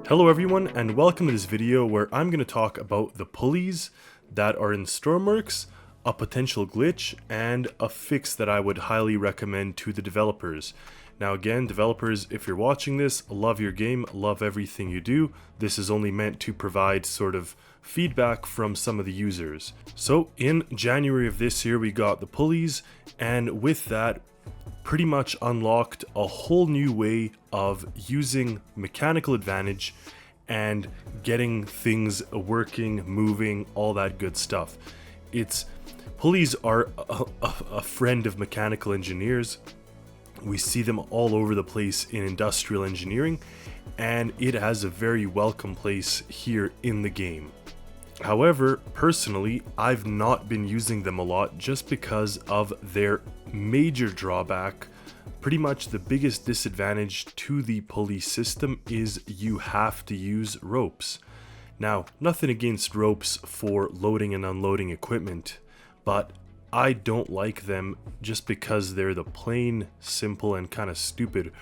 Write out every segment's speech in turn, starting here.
Hello everyone, and welcome to this video where I'm going to talk about the pulleys that are in Stormworks, a potential glitch, and a fix that I would highly recommend to the developers. Now again, developers, if you're watching this, love your game, love everything you do. This is only meant to provide sort of feedback from some of the users. So in January of this year we got the pulleys, and with that pretty much unlocked a whole new way of using mechanical advantage and getting things working, moving, all that good stuff. Pulleys are a friend of mechanical engineers. We see them all over the place in industrial engineering, and it has a very welcome place here in the game. However, personally, I've not been using them a lot just because of their major drawback. Pretty much the biggest disadvantage to the pulley system is you have to use ropes. Now, nothing against ropes for loading and unloading equipment, but I don't like them just because they're the plain, simple, and kind of stupid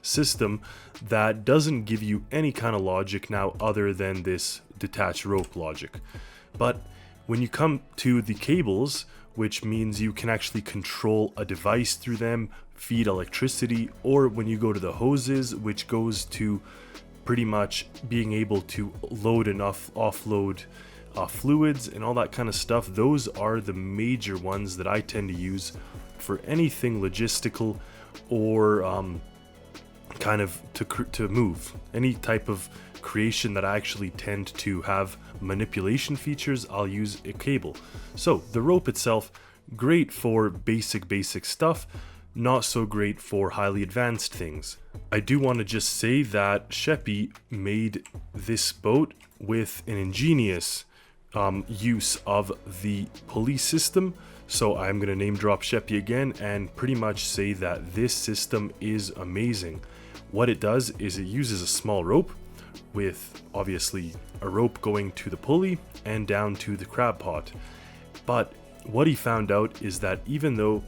system that doesn't give you any kind of logic now other than this detached rope logic. But when you come to the cables, which means you can actually control a device through them, feed electricity, or when you go to the hoses, which goes to pretty much being able to load and offload fluids and all that kind of stuff, those are the major ones that I tend to use for anything logistical or kind of to move. Any type of creation that I actually tend to have manipulation features, I'll use a cable. So the rope itself, great for basic stuff, not so great for highly advanced things. I do want to just say that Sheppy made this boat with an ingenious use of the pulley system. So I'm going to name drop Sheppy again and pretty much say that this system is amazing. What it does is it uses a small rope with obviously a rope going to the pulley and down to the crab pot. But what he found out is that even though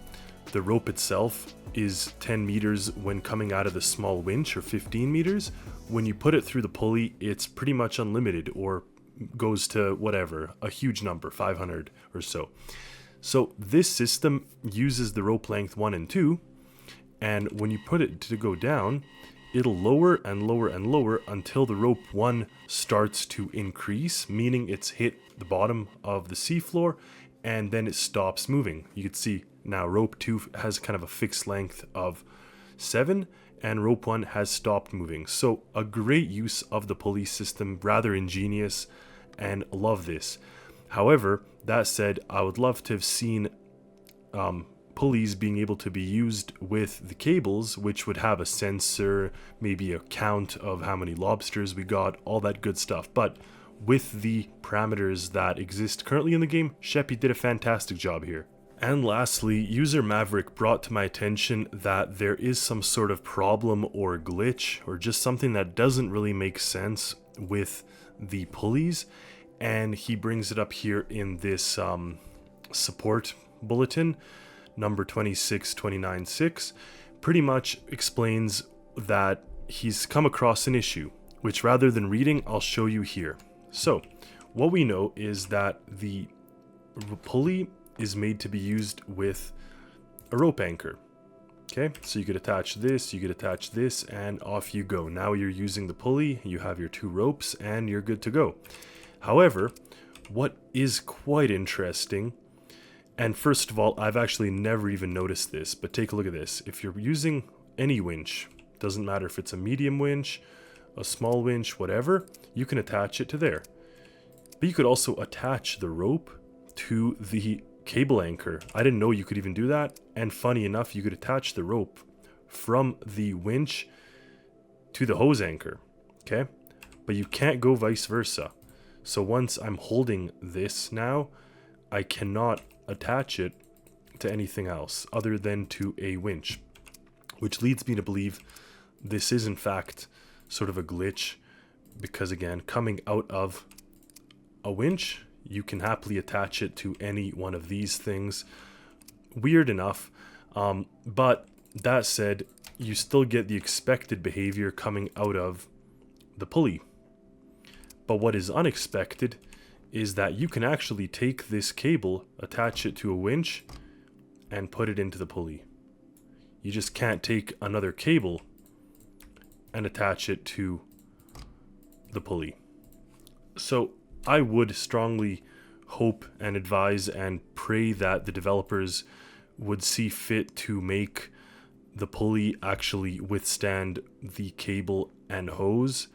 the rope itself is 10 meters when coming out of the small winch, or 15 meters, when you put it through the pulley, it's pretty much unlimited, or goes to whatever, a huge number, 500 or so. So this system uses the rope length 1 and 2, and when you put it to go down, it'll lower and lower and lower until the rope 1 starts to increase, meaning it's hit the bottom of the seafloor, and then it stops moving. You can see now rope 2 has kind of a fixed length of 7, and rope 1 has stopped moving. So a great use of the pulley system, rather ingenious, and love this. However, that said, I would love to have seen pulleys being able to be used with the cables, which would have a sensor, maybe a count of how many lobsters we got, all that good stuff. But with the parameters that exist currently in the game, Sheppy did a fantastic job here. And lastly, user Maverick brought to my attention that there is some sort of problem or glitch, or just something that doesn't really make sense with the pulleys, and he brings it up here in this support bulletin number 26296. Pretty much explains that he's come across an issue, which rather than reading, I'll show you here. So what we know is that the pulley is made to be used with a rope anchor. Okay, so you could attach this, you could attach this, and off you go. Now you're using the pulley, you have your 2 ropes, and you're good to go. However, what is quite interesting, and first of all, I've actually never even noticed this, but take a look at this. If you're using any winch, doesn't matter if it's a medium winch, a small winch, whatever, you can attach it to there. But you could also attach the rope to the cable anchor. I didn't know you could even do that, and funny enough, you could attach the rope from the winch to the hose anchor, okay? But you can't go vice versa. So once I'm holding this now, I cannot attach it to anything else other than to a winch, which leads me to believe this is in fact sort of a glitch, because again, coming out of a winch, you can happily attach it to any one of these things. Weird enough, but that said, you still get the expected behavior coming out of the pulley. But what is unexpected is that you can actually take this cable, attach it to a winch, and put it into the pulley. You just can't take another cable and attach it to the pulley. So I would strongly hope and advise and pray that the developers would see fit to make the pulley actually withstand the cable and hose.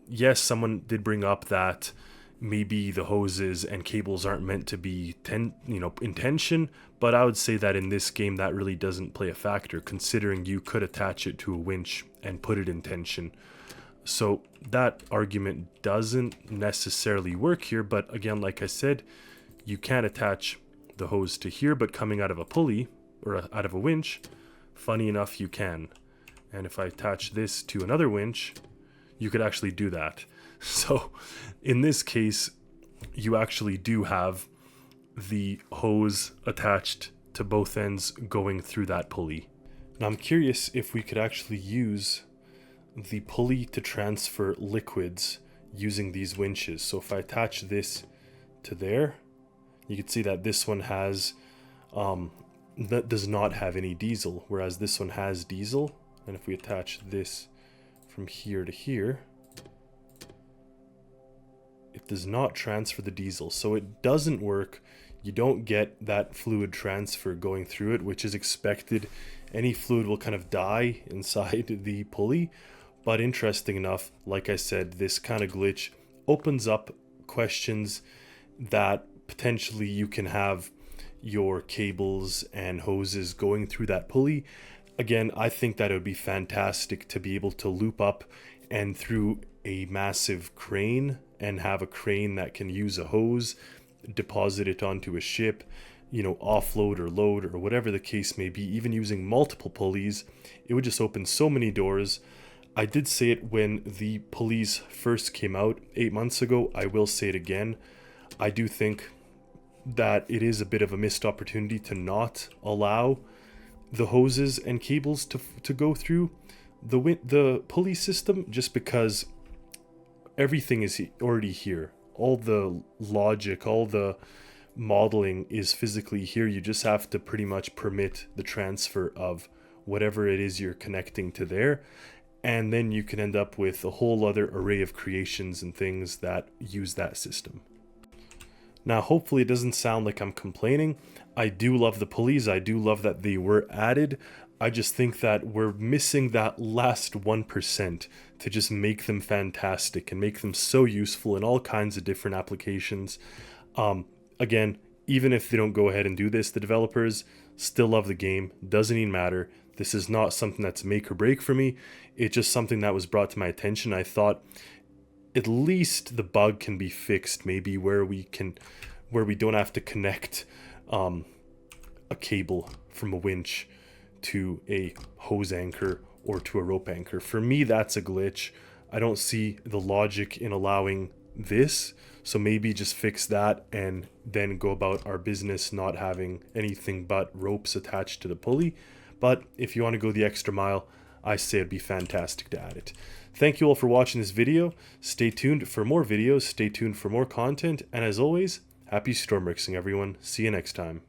Yes, someone did bring up that maybe the hoses and cables aren't meant to be in tension, but I would say that in this game that really doesn't play a factor, considering you could attach it to a winch and put it in tension. So that argument doesn't necessarily work here, but again, like I said, you can attach the hose to here, but coming out of a pulley or out of a winch, funny enough, you can. And if I attach this to another winch, you could actually do that. So in this case, you actually do have the hose attached to both ends going through that pulley. Now I'm curious if we could actually use the pulley to transfer liquids using these winches. So if I attach this to there, you can see that this one has that does not have any diesel, whereas this one has diesel. And if we attach this from here to here, it does not transfer the diesel, so it doesn't work. You don't get that fluid transfer going through it, which is expected. Any fluid will kind of die inside the pulley. But interesting enough, like I said, this kind of glitch opens up questions that potentially you can have your cables and hoses going through that pulley. Again, I think that it would be fantastic to be able to loop up and through a massive crane and have a crane that can use a hose, deposit it onto a ship, offload or load or whatever the case may be. Even using multiple pulleys, it would just open so many doors. I did say it when the pulleys first came out 8 months ago. I will say it again. I do think that it is a bit of a missed opportunity to not allow the hoses and cables to go through the pulley system, just because everything is already here. All the logic, all the modeling is physically here. You just have to pretty much permit the transfer of whatever it is you're connecting to there. And then you can end up with a whole other array of creations and things that use that system. Now, hopefully it doesn't sound like I'm complaining. I do love the pulleys. I do love that they were added. I just think that we're missing that last 1% to just make them fantastic and make them so useful in all kinds of different applications. Again, even if they don't go ahead and do this, the developers still love the game. Doesn't even matter. This is not something that's make or break for me. It's just something that was brought to my attention. I thought at least the bug can be fixed, maybe where we don't have to connect a cable from a winch to a hose anchor or to a rope anchor. For me, that's a glitch. I don't see the logic in allowing this, so maybe just fix that and then go about our business not having anything but ropes attached to the pulley. But if you want to go the extra mile, I say it'd be fantastic to add it. Thank you all for watching this video. Stay tuned for more videos, stay tuned for more content, and as always, happy Stormworksing everyone. See you next time.